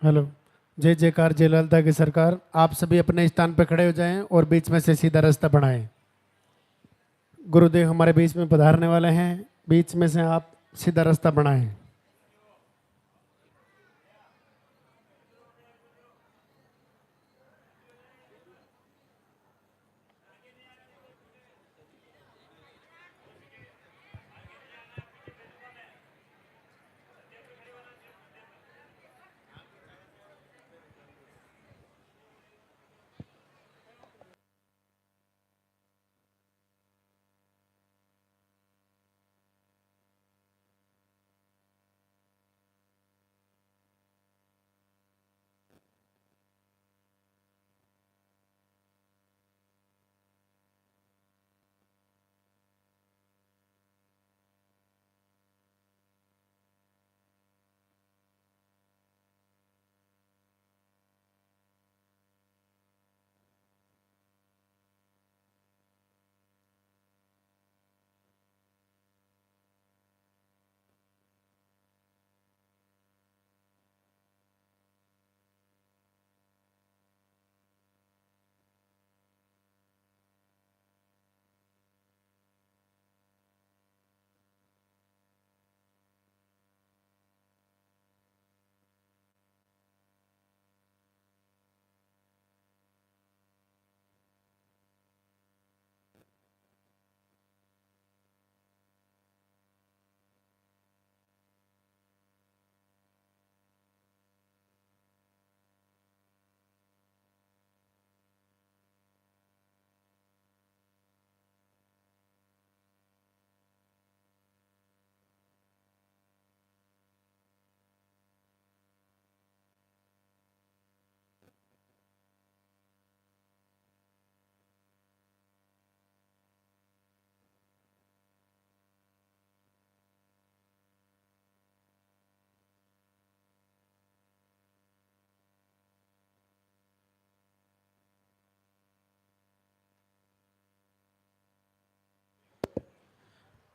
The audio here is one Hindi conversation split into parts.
हेलो। जय जयकार, जय ललिता की सरकार। आप सभी अपने स्थान पर खड़े हो जाएं और बीच में से सीधा रास्ता बनाएं। गुरुदेव हमारे बीच में पधारने वाले हैं। बीच में से आप सीधा रास्ता बनाएं।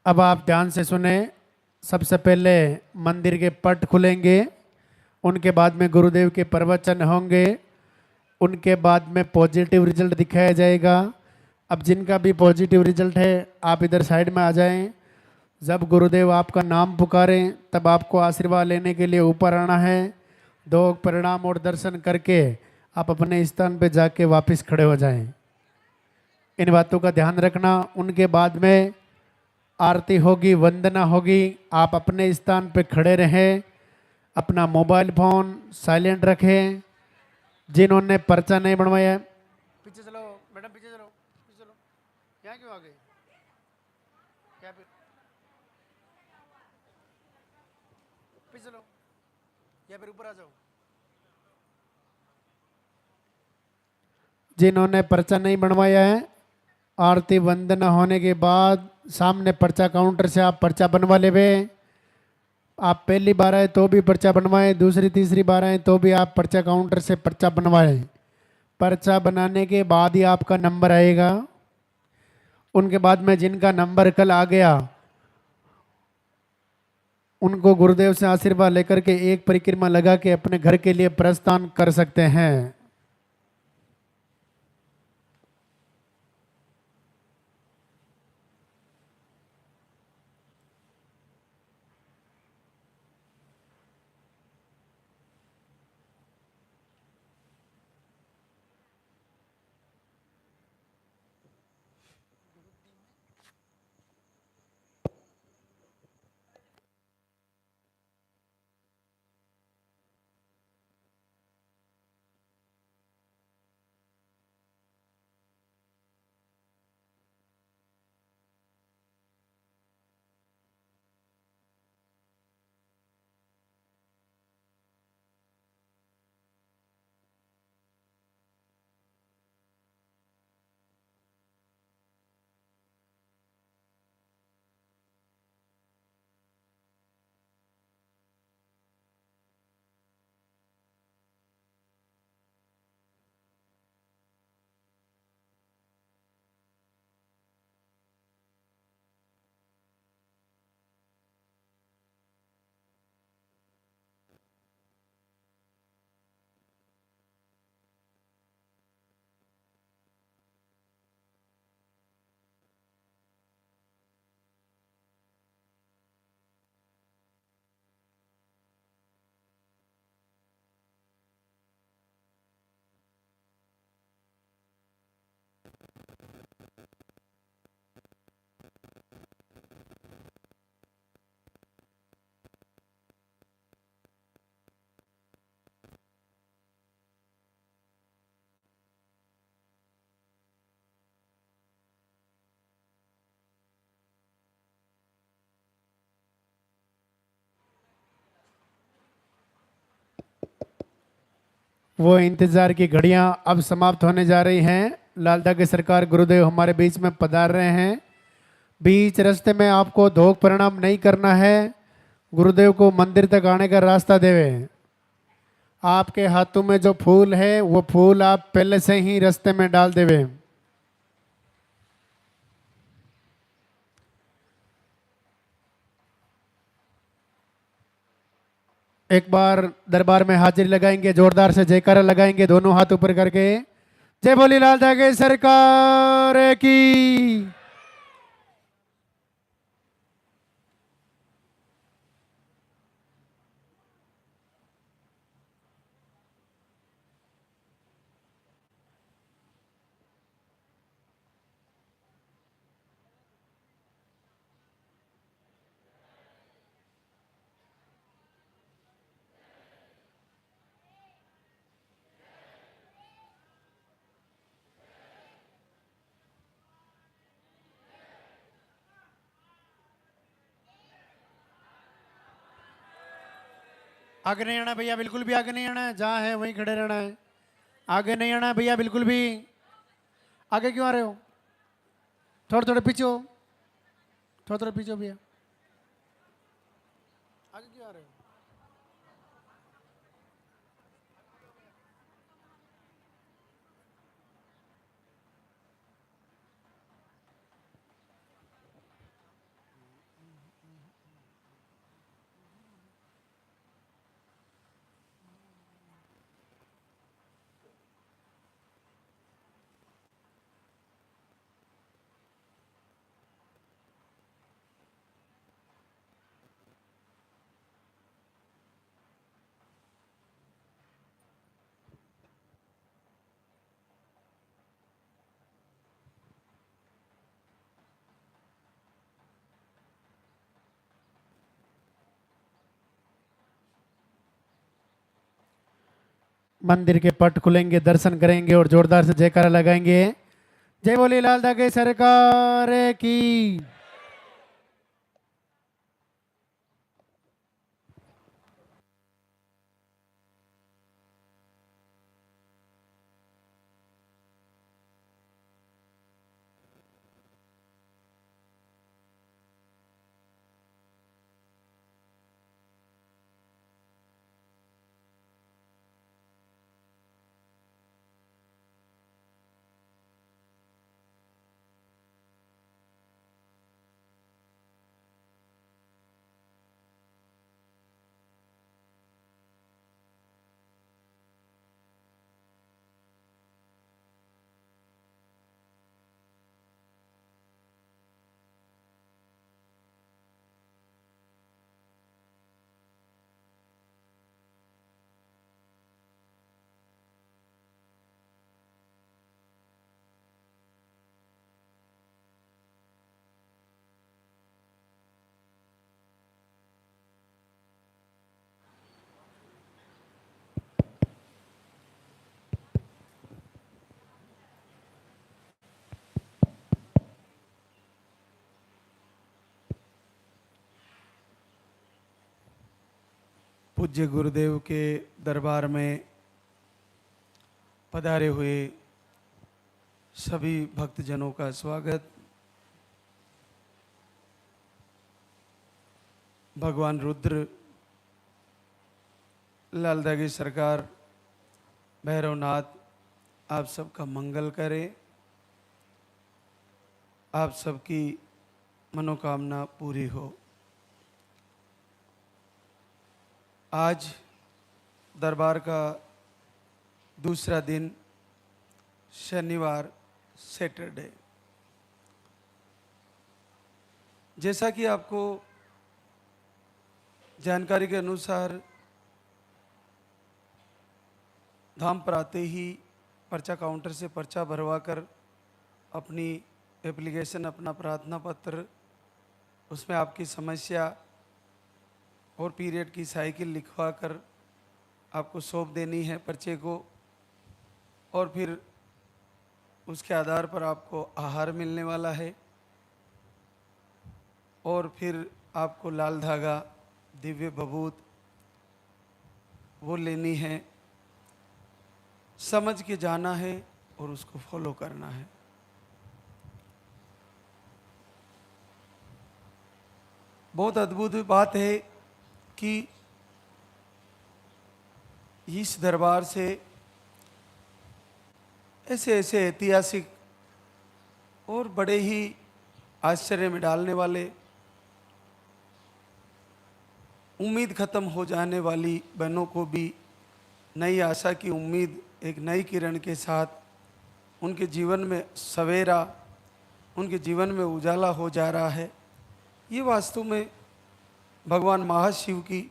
अब आप ध्यान से सुने। सबसे पहले मंदिर के पट खुलेंगे। उनके बाद में गुरुदेव के प्रवचन होंगे। उनके बाद में पॉजिटिव रिजल्ट दिखाया जाएगा। अब जिनका भी पॉजिटिव रिजल्ट है, आप इधर साइड में आ जाएं। जब गुरुदेव आपका नाम पुकारें, तब आपको आशीर्वाद लेने के लिए ऊपर आना है। दो प्रणाम और दर्शन करके आप अपने स्थान पे जाके वापस खड़े हो जाएं। इन बातों का ध्यान रखना। उनके बाद में आरती होगी, वंदना होगी। आप अपने स्थान पे खड़े रहें। अपना मोबाइल फोन साइलेंट रखें। जिन्होंने पर्चा नहीं बनवाया है, पीछे चलो मैडम, पीछे चलो, पीछे चलो। यहाँ क्यों आ गए? क्या पीछे चलो, या फिर ऊपर आ जाओ। जिन्होंने पर्चा नहीं बनवाया है, आरती वंदना होने के बाद सामने पर्चा काउंटर से आप पर्चा बनवा लेवे। आप पहली बार आए तो भी पर्चा बनवाएं, दूसरी तीसरी बार आए तो भी आप पर्चा काउंटर से पर्चा बनवाएं। पर्चा बनाने के बाद ही आपका नंबर आएगा। उनके बाद में जिनका नंबर कल आ गया, उनको गुरुदेव से आशीर्वाद लेकर के एक परिक्रमा लगा के अपने घर के लिए प्रस्थान कर सकते हैं। वो इंतजार की घड़ियां अब समाप्त होने जा रही हैं। लालदा की सरकार गुरुदेव हमारे बीच में पधार रहे हैं। बीच रास्ते में आपको धोख प्रणाम नहीं करना है। गुरुदेव को मंदिर तक आने का रास्ता देवे। आपके हाथों में जो फूल है वो फूल आप पहले से ही रास्ते में डाल देवे। एक बार दरबार में हाजिरी लगाएंगे, जोरदार से जयकारा लगाएंगे दोनों हाथ ऊपर करके। जय बोली लालदा की सरकार की। आगे नहीं आना भैया, बिल्कुल भी आगे नहीं आना है। जहां है वहीं खड़े रहना है। आगे नहीं आना है भैया, बिल्कुल भी। आगे क्यों आ रहे हो? थोड़े थोड़े पीछे हो, थोड़ा थोड़ा पीछे हो भैया। आगे क्यों आ रहे हो? मंदिर के पट खुलेंगे, दर्शन करेंगे और जोरदार से जयकारा लगाएंगे। जय बोली लालदा की सरकार की। पूज्य गुरुदेव के दरबार में पधारे हुए सभी भक्तजनों का स्वागत। भगवान रुद्र, लालदा की सरकार, भैरवनाथ आप सबका मंगल करे, आप सबकी मनोकामना पूरी हो। आज दरबार का दूसरा दिन, शनिवार, सैटरडे। जैसा कि आपको जानकारी के अनुसार धाम पर आते ही पर्चा काउंटर से पर्चा भरवा कर अपनी एप्लीकेशन, अपना प्रार्थना पत्र, उसमें आपकी समस्या और पीरियड की साइकिल लिखवा कर आपको सौंप देनी है पर्चे को, और फिर उसके आधार पर आपको आहार मिलने वाला है, और फिर आपको लाल धागा, दिव्य भभूत वो लेनी है। समझ के जाना है और उसको फॉलो करना है। बहुत अद्भुत बात है कि इस दरबार से ऐसे ऐसे ऐतिहासिक और बड़े ही आश्चर्य में डालने वाले, उम्मीद खत्म हो जाने वाली बहनों को भी नई आशा की उम्मीद, एक नई किरण के साथ उनके जीवन में सवेरा, उनके जीवन में उजाला हो जा रहा है। ये वास्तव में भगवान महाशिव की,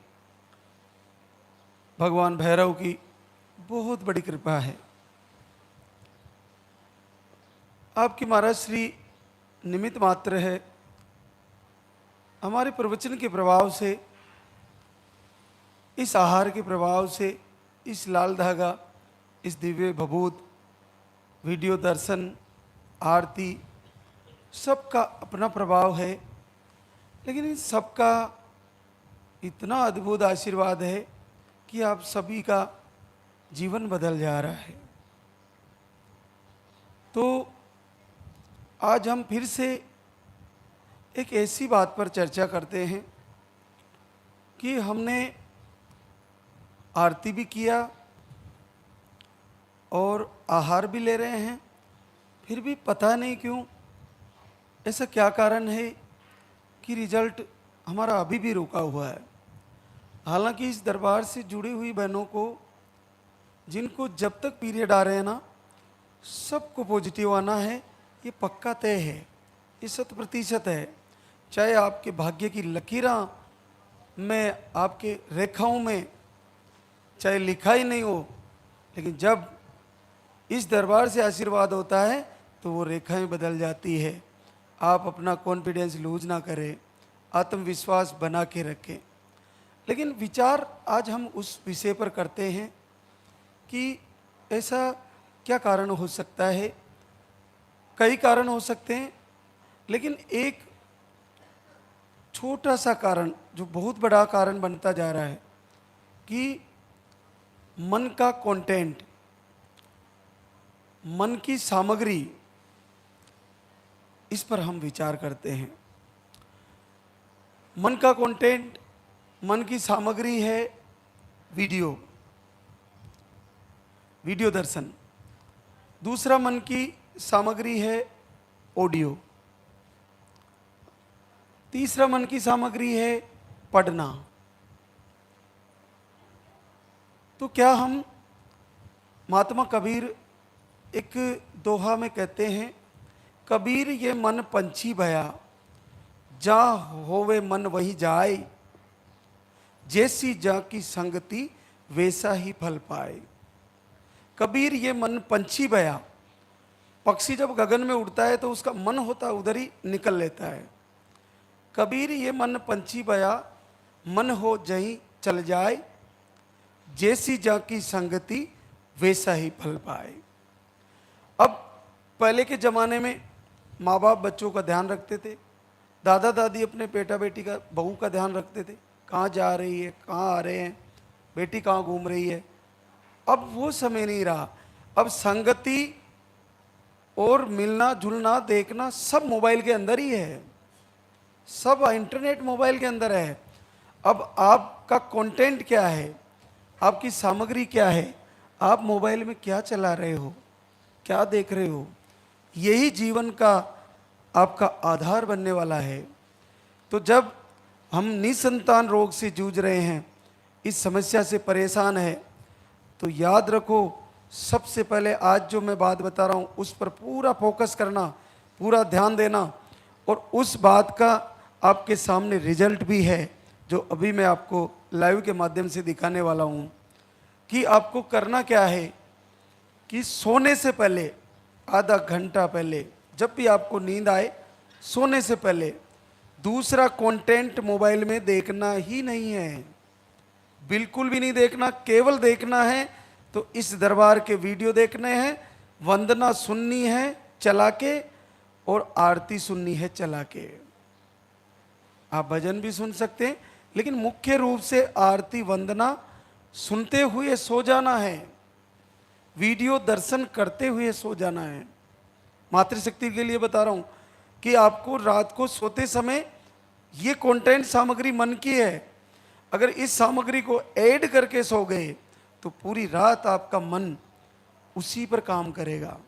भगवान भैरव की बहुत बड़ी कृपा है। आपकी महाराज श्री निमित्त मात्र है। हमारे प्रवचन के प्रभाव से, इस आहार के प्रभाव से, इस लाल धागा, इस दिव्य भभूत, वीडियो दर्शन, आरती, सबका अपना प्रभाव है। लेकिन इन सबका इतना अद्भुत आशीर्वाद है कि आप सभी का जीवन बदल जा रहा है। तो आज हम फिर से एक ऐसी बात पर चर्चा करते हैं कि हमने आरती भी किया और आहार भी ले रहे हैं, फिर भी पता नहीं क्यों, ऐसा क्या कारण है कि रिजल्ट हमारा अभी भी रुका हुआ है। हालांकि इस दरबार से जुड़ी हुई बहनों को, जिनको जब तक पीरियड आ रहे हैं ना, सबको पॉजिटिव आना है, ये पक्का तय है, ये 100% है। चाहे आपके भाग्य की लकीरां में, आपके रेखाओं में चाहे लिखा ही नहीं हो, लेकिन जब इस दरबार से आशीर्वाद होता है तो वो रेखाएं बदल जाती है। आप अपना कॉन्फिडेंस लूज ना करें, आत्मविश्वास बना के रखें। लेकिन विचार आज हम उस विषय पर करते हैं कि ऐसा क्या कारण हो सकता है। कई कारण हो सकते हैं, लेकिन एक छोटा सा कारण जो बहुत बड़ा कारण बनता जा रहा है कि मन का कंटेंट, मन की सामग्री, इस पर हम विचार करते हैं। मन का कंटेंट, मन की सामग्री है वीडियो दर्शन। दूसरा मन की सामग्री है ऑडियो। तीसरा मन की सामग्री है पढ़ना। तो क्या हम, महात्मा कबीर एक दोहा में कहते हैं, कबीर ये मन पंछी भया, जा होवे मन वही जाए, जैसी जा की संगति वैसा ही फल पाए। कबीर ये मन पंछी भया, पक्षी जब गगन में उड़ता है तो उसका मन होता है उधर ही निकल लेता है। कबीर ये मन पंछी भया, मन हो जहीं चल जाए, जैसी जा की संगति वैसा ही फल पाए। अब पहले के ज़माने में माँ बाप बच्चों का ध्यान रखते थे, दादा दादी अपने बेटा बेटी का, बहू का ध्यान रखते थे, कहाँ जा रही है, कहाँ आ रहे हैं, बेटी कहाँ घूम रही है। अब वो समय नहीं रहा। अब संगति और मिलना जुलना देखना सब मोबाइल के अंदर ही है, सब इंटरनेट मोबाइल के अंदर है। अब आपका कंटेंट क्या है, आपकी सामग्री क्या है, आप मोबाइल में क्या चला रहे हो, क्या देख रहे हो, यही जीवन का आपका आधार बनने वाला है। तो जब हम निसंतान रोग से जूझ रहे हैं, इस समस्या से परेशान है, तो याद रखो, सबसे पहले आज जो मैं बात बता रहा हूँ उस पर पूरा फोकस करना, पूरा ध्यान देना। और उस बात का आपके सामने रिजल्ट भी है, जो अभी मैं आपको लाइव के माध्यम से दिखाने वाला हूँ। कि आपको करना क्या है कि सोने से पहले, आधा घंटा पहले, जब भी आपको नींद आए, सोने से पहले दूसरा कंटेंट मोबाइल में देखना ही नहीं है, बिल्कुल भी नहीं देखना। केवल देखना है तो इस दरबार के वीडियो देखने हैं, वंदना सुननी है चला के, और आरती सुननी है चला के। आप भजन भी सुन सकते हैं, लेकिन मुख्य रूप से आरती वंदना सुनते हुए सो जाना है। वीडियो दर्शन करते हुए सो जाना है। मातृशक्ति के लिए बता रहा हूँ कि आपको रात को सोते समय ये कंटेंट सामग्री मन की है, अगर इस सामग्री को ऐड करके सो गए तो पूरी रात आपका मन उसी पर काम करेगा।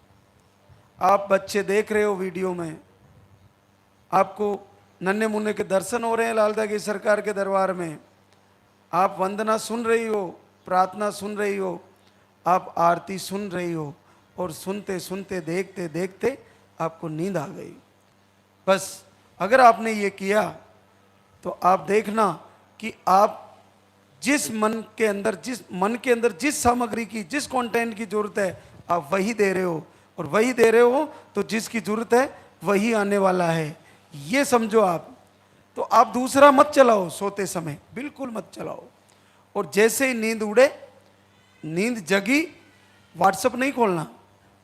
आप बच्चे देख रहे हो वीडियो में, आपको नन्हे मुन्ने के दर्शन हो रहे हैं लाल की सरकार के दरबार में, आप वंदना सुन रही हो, प्रार्थना सुन रही हो, आप आरती सुन रही हो, और सुनते सुनते देखते देखते आपको नींद आ गई। बस अगर आपने ये किया तो आप देखना कि आप जिस मन के अंदर जिस सामग्री की, जिस कंटेंट की जरूरत है, आप वही दे रहे हो, और वही दे रहे हो तो जिसकी जरूरत है वही आने वाला है, ये समझो आप। तो आप दूसरा मत चलाओ सोते समय, बिल्कुल मत चलाओ। और जैसे ही नींद उड़े, नींद जगी, व्हाट्सअप नहीं खोलना।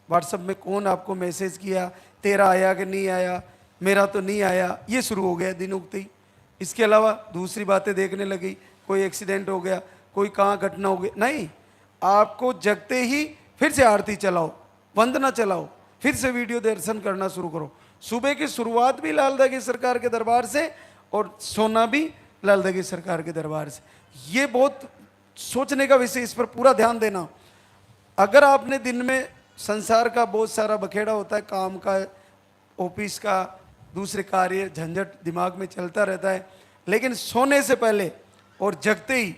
व्हाट्सअप में कौन आपको मैसेज किया, तेरा आया कि नहीं आया, मेरा तो नहीं आया, ये शुरू हो गया दिन उगते ही। इसके अलावा दूसरी बातें देखने लगी, कोई एक्सीडेंट हो गया, कोई कहाँ घटना हो गई, नहीं। आपको जगते ही फिर से आरती चलाओ, वंदना चलाओ, फिर से वीडियो दर्शन करना शुरू करो। सुबह की शुरुआत भी लाल की सरकार के दरबार से, और सोना भी लाल की सरकार के दरबार से। ये बहुत सोचने का विषय, इस पर पूरा ध्यान देना। अगर आपने दिन में संसार का बहुत सारा बखेड़ा होता है, काम का, ऑफिस का, दूसरे कार्य, झंझट दिमाग में चलता रहता है, लेकिन सोने से पहले और जगते ही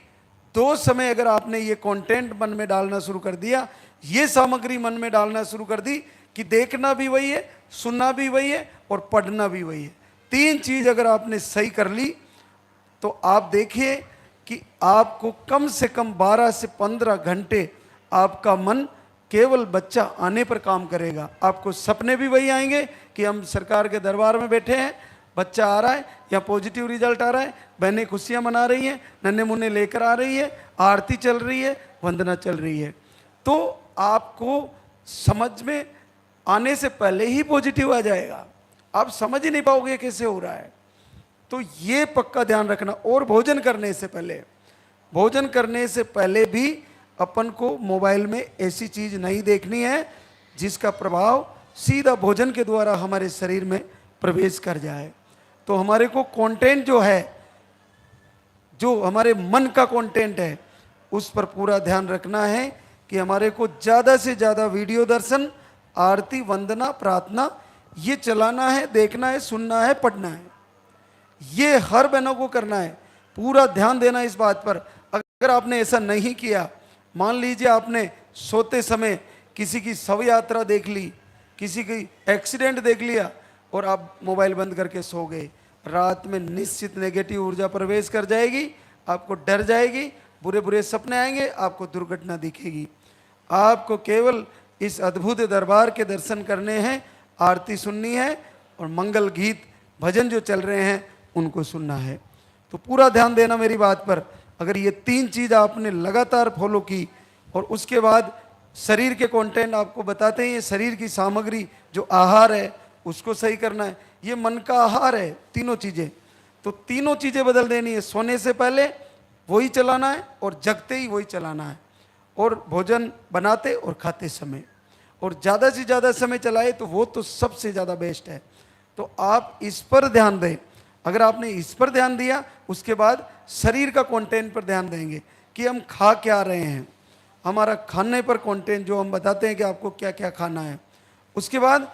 2 समय अगर आपने ये कंटेंट मन में डालना शुरू कर दिया, ये सामग्री मन में डालना शुरू कर दी कि देखना भी वही है, सुनना भी वही है और पढ़ना भी वही है, 3 चीज अगर आपने सही कर ली तो आप देखिए कि आपको कम से कम 12 से 15 घंटे आपका मन केवल बच्चा आने पर काम करेगा। आपको सपने भी वही आएंगे कि हम सरकार के दरबार में बैठे हैं, बच्चा आ रहा है या पॉजिटिव रिजल्ट आ रहा है, बहनें खुशियां मना रही हैं, नन्हे मुन्ने लेकर आ रही है, आरती चल रही है, वंदना चल रही है। तो आपको समझ में आने से पहले ही पॉजिटिव आ जाएगा, आप समझ ही नहीं पाओगे कैसे हो रहा है। तो ये पक्का ध्यान रखना। और भोजन करने से पहले भी अपन को मोबाइल में ऐसी चीज नहीं देखनी है जिसका प्रभाव सीधा भोजन के द्वारा हमारे शरीर में प्रवेश कर जाए। तो हमारे को कंटेंट जो है, जो हमारे मन का कंटेंट है, उस पर पूरा ध्यान रखना है कि हमारे को ज़्यादा से ज़्यादा वीडियो दर्शन, आरती, वंदना, प्रार्थना ये चलाना है, देखना है, सुनना है, पढ़ना है। ये हर बहनों को करना है, पूरा ध्यान देना इस बात पर। अगर आपने ऐसा नहीं किया, मान लीजिए आपने सोते समय किसी की शव यात्रा देख ली, किसी की एक्सीडेंट देख लिया और आप मोबाइल बंद करके सो गए, रात में निश्चित नेगेटिव ऊर्जा प्रवेश कर जाएगी, आपको डर जाएगी, बुरे बुरे सपने आएंगे, आपको दुर्घटना दिखेगी। आपको केवल इस अद्भुत दरबार के दर्शन करने हैं, आरती सुननी है और मंगल गीत भजन जो चल रहे हैं उनको सुनना है। तो पूरा ध्यान देना मेरी बात पर। अगर ये 3 चीज़ आपने लगातार फॉलो की, और उसके बाद शरीर के कंटेंट आपको बताते हैं, ये शरीर की सामग्री जो आहार है उसको सही करना है, ये मन का आहार है, तीनों चीज़ें। तो तीनों चीज़ें बदल देनी है। सोने से पहले वही चलाना है और जगते ही वही चलाना है, और भोजन बनाते और खाते समय, और ज़्यादा से ज़्यादा समय चलाए तो वो तो सबसे ज़्यादा बेस्ट है। तो आप इस पर ध्यान दें। अगर आपने इस पर ध्यान दिया, उसके बाद शरीर का कंटेंट पर ध्यान देंगे कि हम खा क्या रहे हैं, हमारा खाने पर कंटेंट जो हम बताते हैं कि आपको क्या क्या खाना है। उसके बाद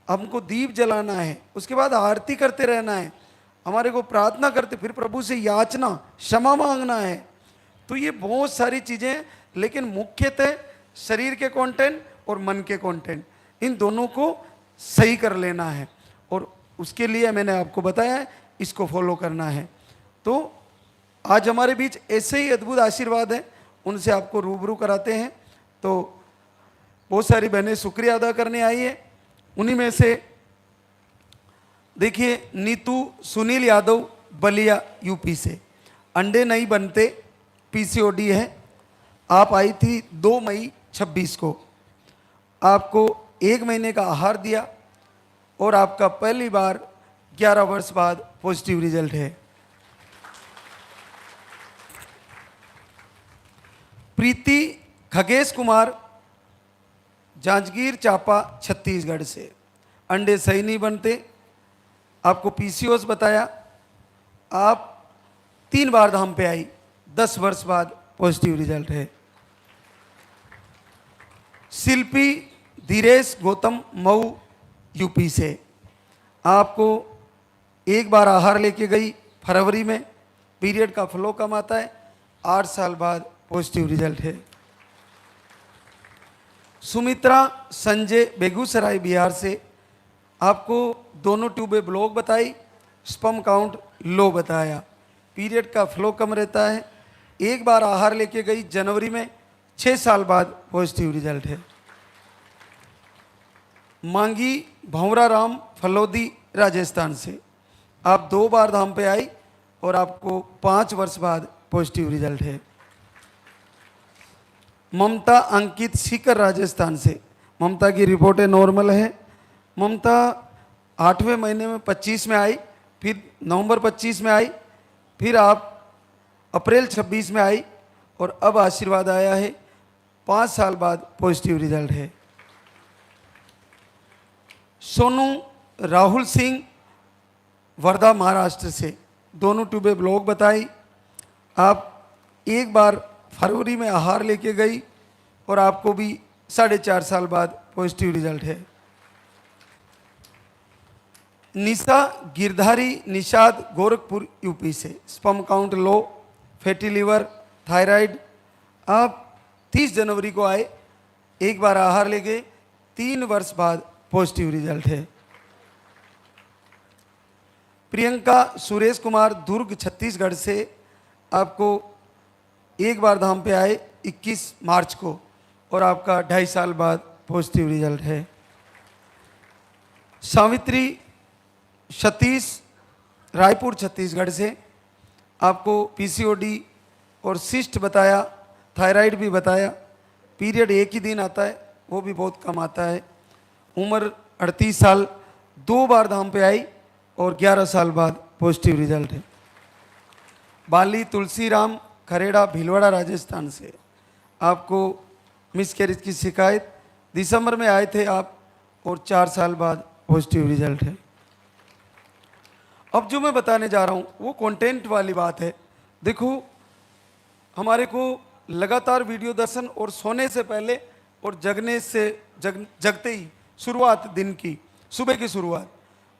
हमको दीप जलाना है, उसके बाद आरती करते रहना है, हमारे को प्रार्थना करते, फिर प्रभु से याचना, क्षमा मांगना है। तो ये बहुत सारी चीज़ें, लेकिन मुख्यतः शरीर के कंटेंट और मन के कंटेंट, इन दोनों को सही कर लेना है, और उसके लिए मैंने आपको बताया है, इसको फॉलो करना है। तो आज हमारे बीच ऐसे ही अद्भुत आशीर्वाद हैं, उनसे आपको रूबरू कराते हैं। तो बहुत सारी बहनें शुक्रिया अदा करने आई है। उन्हीं में से देखिए, नीतू सुनील यादव बलिया यूपी से, अंडे नहीं बनते, पीसीओडी है। आप आई थी 2 मई 26 को, आपको 1 महीने का आहार दिया और आपका पहली बार 11 वर्ष बाद पॉजिटिव रिजल्ट है। प्रीति खगेश कुमार जांजगीर चांपा छत्तीसगढ़ से। अंडे सही नहीं बनते, आपको पीसीओएस बताया, आप 3 बार धाम पे आई, 10 वर्ष बाद पॉजिटिव रिजल्ट है। शिल्पी धीरेश गौतम मऊ यूपी से, आपको 1 बार आहार लेके गई फरवरी में, पीरियड का फ्लो कम आता है, 8 साल बाद पॉजिटिव रिजल्ट है। सुमित्रा संजय बेगूसराय बिहार से, आपको दोनों ट्यूबें ब्लॉक बताई, स्पर्म काउंट लो बताया, पीरियड का फ्लो कम रहता है, 1 बार आहार लेके गई जनवरी में, 6 साल बाद पॉजिटिव रिजल्ट है। मांगी भंवरा राम फलोदी राजस्थान से, आप 2 बार धाम पे आई और आपको 5 वर्ष बाद पॉजिटिव रिजल्ट है। ममता अंकित सीकर राजस्थान से, ममता की रिपोर्टें नॉर्मल है। ममता 8वें महीने में 25 में आई, फिर नवंबर 25 में आई, फिर आप अप्रैल 26 में आई और अब आशीर्वाद आया है, 5 साल बाद पॉजिटिव रिजल्ट है। सोनू राहुल सिंह वर्धा महाराष्ट्र से, दोनों ट्यूबें ब्लॉक बताई, आप 1 बार फरवरी में आहार लेके गई और आपको भी 4.5 साल बाद पॉजिटिव रिजल्ट है। निशा गिरधारी निषाद गोरखपुर यूपी से, sperm count low, fatty liver, thyroid, आप 30 जनवरी को आए, 1 बार आहार ले गए, 3 वर्ष बाद पॉजिटिव रिजल्ट है। प्रियंका सुरेश कुमार दुर्ग छत्तीसगढ़ से, आपको 1 बार धाम पे आए 21 मार्च को और आपका 2.5 साल बाद पॉजिटिव रिजल्ट है। सावित्री सतीश रायपुर छत्तीसगढ़ से, आपको पीसीओडी और सिस्ट बताया, थायराइड भी बताया, पीरियड एक ही दिन आता है, वो भी बहुत कम आता है। उम्र 38 साल, 2 बार धाम पे आई और 11 साल बाद पॉजिटिव रिजल्ट है। बाली तुलसीराम खरेड़ा भीलवाड़ा राजस्थान से, आपको मिसकैरेज की शिकायत, दिसंबर में आए थे आप और 4 साल बाद पॉजिटिव रिजल्ट है। अब जो मैं बताने जा रहा हूँ वो कंटेंट वाली बात है। देखो, हमारे को लगातार वीडियो दर्शन और सोने से पहले और जगने से जगते ही शुरुआत, दिन की सुबह की शुरुआत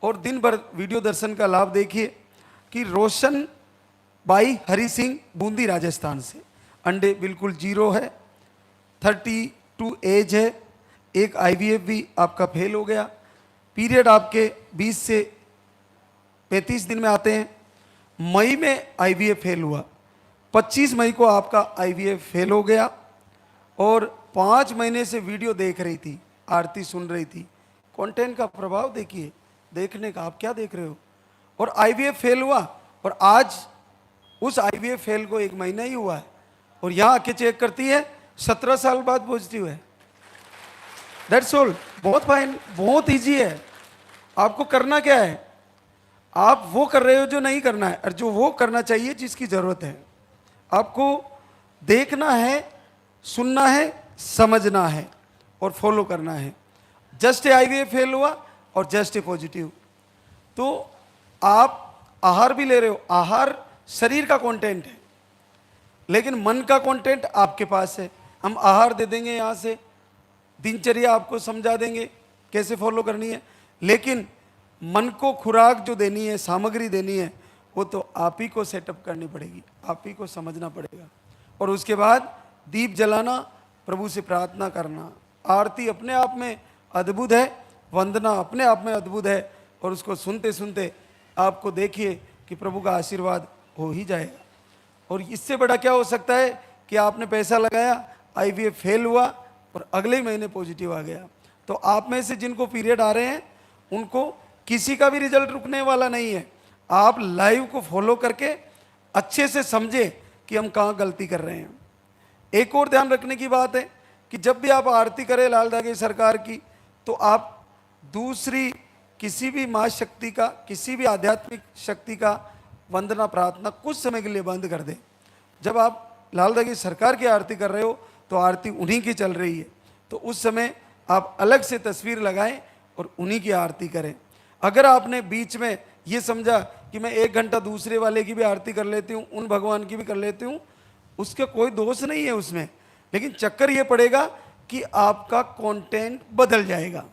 और दिन भर वीडियो दर्शन का लाभ देखिए कि रोशन बाई हरी सिंह बूंदी राजस्थान से, अंडे बिल्कुल 0 है, 32 एज है, एक आईवीएफ भी आपका फेल हो गया, पीरियड आपके 20 से 35 दिन में आते हैं। मई में आईवीएफ फेल हुआ, 25 मई को आपका आईवीएफ फेल हो गया और 5 महीने से वीडियो देख रही थी, आरती सुन रही थी। कंटेंट का प्रभाव देखिए, देखने का, आप क्या देख रहे हो। और आईवीएफ फेल हुआ और आज उस आईवीएफ फेल को 1 महीना ही हुआ है और यहाँ आके चेक करती है 17 साल बाद पॉजिटिव है। दैट्स ऑल, बहुत फाइन, बहुत इजी है। आपको करना क्या है, आप वो कर रहे हो जो नहीं करना है और जो वो करना चाहिए जिसकी ज़रूरत है। आपको देखना है, सुनना है, समझना है और फॉलो करना है। जस्ट ए आईवीएफ फेल हुआ और जस्ट ए पॉजिटिव, तो आप आहार भी ले रहे हो, आहार शरीर का कंटेंट है लेकिन मन का कंटेंट आपके पास है। हम आहार दे देंगे, यहाँ से दिनचर्या आपको समझा देंगे कैसे फॉलो करनी है, लेकिन मन को खुराक जो देनी है, सामग्री देनी है, वो तो आप ही को सेटअप करनी पड़ेगी, आप ही को समझना पड़ेगा। और उसके बाद दीप जलाना, प्रभु से प्रार्थना करना। आरती अपने आप में अद्भुत है, वंदना अपने आप में अद्भुत है और उसको सुनते सुनते आपको देखिए कि प्रभु का आशीर्वाद हो ही जाएगा। और इससे बड़ा क्या हो सकता है कि आपने पैसा लगाया, आईवीएफ फेल हुआ और अगले ही महीने पॉजिटिव आ गया। तो आप में से जिनको पीरियड आ रहे हैं उनको किसी का भी रिजल्ट रुकने वाला नहीं है। आप लाइव को फॉलो करके अच्छे से समझे कि हम कहाँ गलती कर रहे हैं। एक और ध्यान रखने की बात है कि जब भी आप आरती करें लाल धागे सरकार की, तो आप दूसरी किसी भी माँ शक्ति का, किसी भी आध्यात्मिक शक्ति का वंदना प्रार्थना कुछ समय के लिए बंद कर दें। जब आप लाल धागे सरकार की आरती कर रहे हो तो आरती उन्हीं की चल रही है, तो उस समय आप अलग से तस्वीर लगाएं और उन्हीं की आरती करें। अगर आपने बीच में ये समझा कि मैं 1 घंटा दूसरे वाले की भी आरती कर लेती हूँ, उन भगवान की भी कर लेती हूँ, उसका कोई दोष नहीं है उसमें, लेकिन चक्कर ये पड़ेगा कि आपका कंटेंट बदल जाएगा।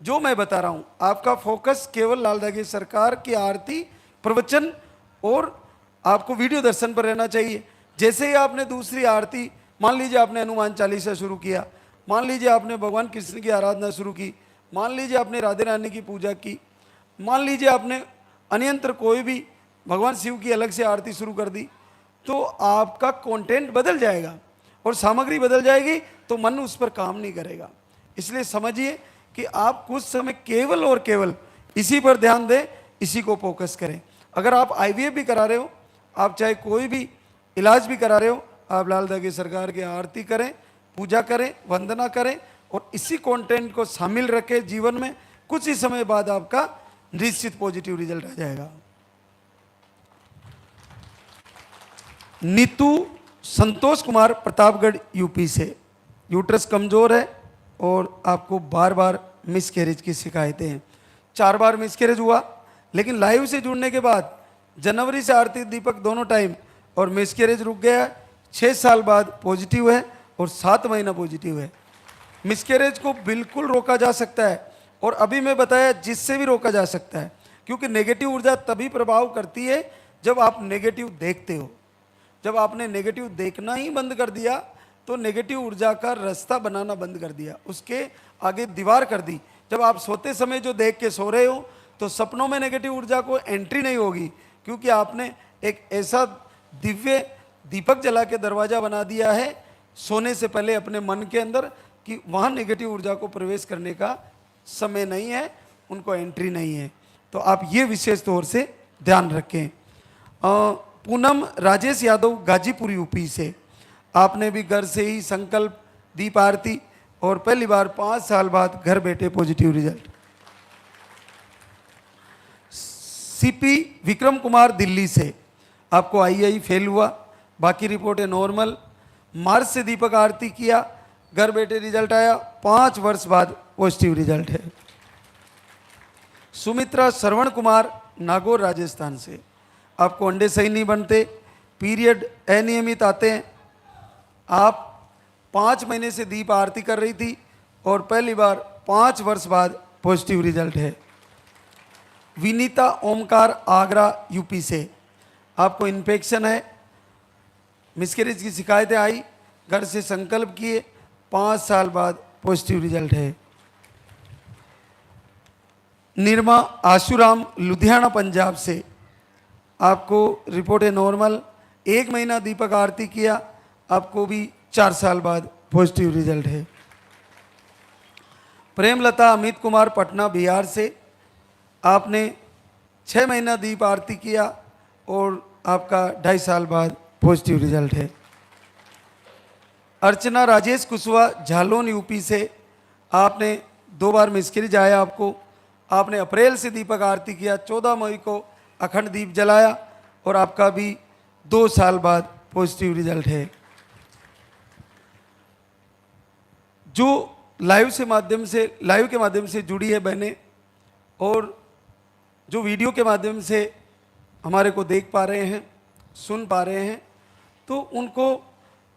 जो मैं बता रहा हूँ, आपका फोकस केवल लाल दागी सरकार की आरती, प्रवचन और आपको वीडियो दर्शन पर रहना चाहिए। जैसे ही आपने दूसरी आरती, मान लीजिए आपने हनुमान चालीसा शुरू किया, मान लीजिए आपने भगवान कृष्ण की आराधना शुरू की, मान लीजिए आपने राधे रानी की पूजा की, मान लीजिए आपने अन्यंत्र कोई भी भगवान शिव की अलग से आरती शुरू कर दी, तो आपका कंटेंट बदल जाएगा और सामग्री बदल जाएगी, तो मन उस पर काम नहीं करेगा। इसलिए समझिए कि आप कुछ समय केवल और केवल इसी पर ध्यान दें, इसी को फोकस करें। अगर आप IVF भी करा रहे हो, आप चाहे कोई भी इलाज भी करा रहे हो, आप लाल दागी सरकार की आरती करें, पूजा करें, वंदना करें और इसी कंटेंट को शामिल रखें जीवन में। कुछ ही समय बाद आपका निश्चित पॉजिटिव रिजल्ट आ जाएगा। नीतू संतोष कुमार, प्रतापगढ़ यूपी से। यूट्रस कमजोर है और आपको बार बार मिसकैरेज की शिकायतें हैं। 4 बार मिसकैरेज हुआ, लेकिन लाइव से जुड़ने के बाद जनवरी से आरती दीपक दोनों टाइम और मिसकैरेज रुक गया। 6 साल बाद पॉजिटिव है और 7 महीना पॉजिटिव है। मिसकैरेज को बिल्कुल रोका जा सकता है और अभी मैं बताया जिससे भी रोका जा सकता है, क्योंकि नेगेटिव ऊर्जा तभी प्रभाव करती है जब आप नेगेटिव देखते हो। जब आपने नेगेटिव देखना ही बंद कर दिया तो नेगेटिव ऊर्जा का रास्ता बनाना बंद कर दिया, उसके आगे दीवार कर दी। जब आप सोते समय जो देख के सो रहे हो तो सपनों में नेगेटिव ऊर्जा को एंट्री नहीं होगी, क्योंकि आपने एक ऐसा दिव्य दीपक जला के दरवाजा बना दिया है सोने से पहले अपने मन के अंदर कि वहाँ नेगेटिव ऊर्जा को प्रवेश करने का समय नहीं है, उनको एंट्री नहीं है। तो आप ये विशेष तौर से ध्यान रखें। पूनम राजेश यादव, गाजीपुर यूपी से। आपने भी घर से ही संकल्प दीप आरती और पहली बार 5 साल बाद घर बैठे positive result. CP Vikram Kumar, Delhi से। आपको II फेल हुआ, बाकी रिपोर्ट है नॉर्मल। मार्च से दीपक आरती किया, घर बैठे रिजल्ट आया, 5 वर्ष बाद पॉजिटिव रिजल्ट है। सुमित्रा श्रवण कुमार, नागौर राजस्थान से। आपको अंडे सही नहीं बनते, पीरियड अनियमित आते हैं। आप 5 महीने से दीप आरती कर रही थी और पहली बार 5 वर्ष बाद पॉजिटिव रिजल्ट है। विनीता ओमकार, आगरा यूपी से। आपको इन्फेक्शन है, मिसकैरेज की शिकायतें आई, घर से संकल्प किए, 5 साल बाद पॉजिटिव रिजल्ट है। निर्मा आशुराम, लुधियाना पंजाब से। आपको रिपोर्ट है नॉर्मल, 1 महीना दीपक आरती किया, आपको भी 4 साल बाद पॉजिटिव रिजल्ट है। प्रेमलता अमित कुमार, पटना बिहार से। आपने 6 महीना दीप आरती किया और आपका 2.5 साल बाद पॉजिटिव रिजल्ट है। अर्चना राजेश कुशवाहा, झालोन यूपी से। आपने 2 बार मिसकैरेज आया आपको। आपने अप्रैल से दीपक आरती किया, 14 मई को अखंड दीप जलाया और आपका भी 2 साल बाद पॉजिटिव रिजल्ट है। जो लाइव के माध्यम से जुड़ी है बहनें और जो वीडियो के माध्यम से हमारे को देख पा रहे हैं, सुन पा रहे हैं, तो उनको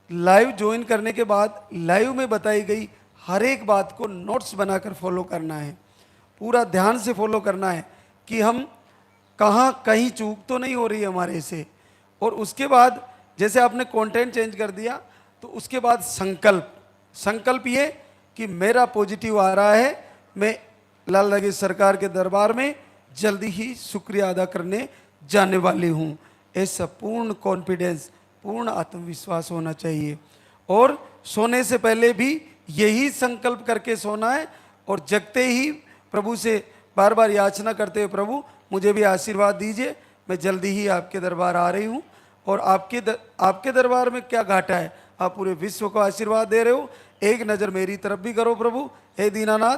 लाइव ज्वाइन करने के बाद लाइव में बताई गई हर एक बात को नोट्स बनाकर फॉलो करना है। पूरा ध्यान से फॉलो करना है कि हम कहीं चूक तो नहीं हो रही है हमारे से। और उसके बाद जैसे आपने कंटेंट चेंज कर दिया तो उसके बाद संकल्प ये कि मेरा पॉजिटिव आ रहा है, मैं लाल दागी सरकार के दरबार में जल्दी ही शुक्रिया अदा करने जाने वाली हूँ। ऐसा पूर्ण कॉन्फिडेंस, पूर्ण आत्मविश्वास होना चाहिए। और सोने से पहले भी यही संकल्प करके सोना है और जगते ही प्रभु से बार बार याचना करते हुए, प्रभु मुझे भी आशीर्वाद दीजिए, मैं जल्दी ही आपके दरबार आ रही हूँ। और आपके दरबार में क्या घाटा है, आप पूरे विश्व को आशीर्वाद दे रहे हो। एक नज़र मेरी तरफ भी करो प्रभु, हे दीनानाथ,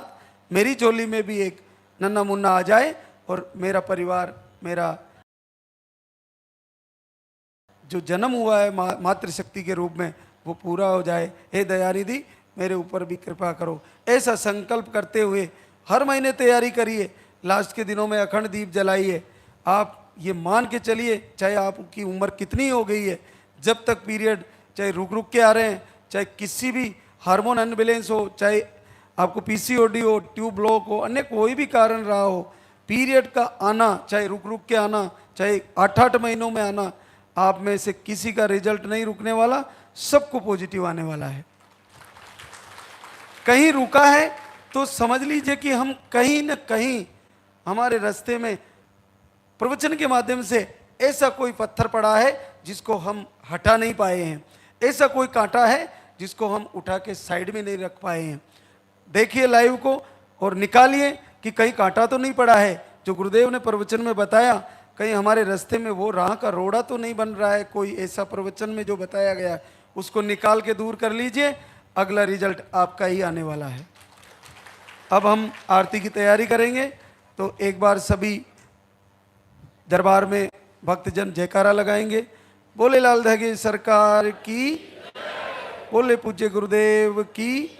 मेरी झोली में भी एक नन्ना मुन्ना आ जाए और मेरा परिवार, मेरा जो जन्म हुआ है मातृशक्ति के रूप में, वो पूरा हो जाए। हे दयानिधि, मेरे ऊपर भी कृपा करो। ऐसा संकल्प करते हुए हर महीने तैयारी करिए, लास्ट के दिनों में अखंड दीप जलाइए। आप ये मान के चलिए, चाहे आपकी उम्र कितनी हो गई है, जब तक पीरियड चाहे रुक रुक के आ रहे हैं, चाहे किसी भी हार्मोन अनबैलेंस हो, चाहे आपको पीसीओडी हो, ट्यूब ब्लॉक हो, अन्य कोई भी कारण रहा हो, पीरियड का आना, चाहे रुक रुक के आना, चाहे 8-8 महीनों में आना, आप में से किसी का रिजल्ट नहीं रुकने वाला, सबको पॉजिटिव आने वाला है। कहीं रुका है तो समझ लीजिए कि हम कहीं न कहीं हमारे रास्ते में प्रवचन के माध्यम से ऐसा कोई पत्थर पड़ा है जिसको हम हटा नहीं पाए हैं, ऐसा कोई कांटा है जिसको हम उठा के साइड में नहीं रख पाए हैं। देखिए लाइव को और निकालिए कि कहीं कांटा तो नहीं पड़ा है, जो गुरुदेव ने प्रवचन में बताया, कहीं हमारे रास्ते में वो राह का रोड़ा तो नहीं बन रहा है, कोई ऐसा प्रवचन में जो बताया गया है उसको निकाल के दूर कर लीजिए, अगला रिजल्ट आपका ही आने वाला है। अब हम आरती की तैयारी करेंगे, तो एक बार सभी दरबार में भक्तजन जयकारा लगाएंगे। बोले लाल धगे सरकार की, बोले पूज्य गुरुदेव की।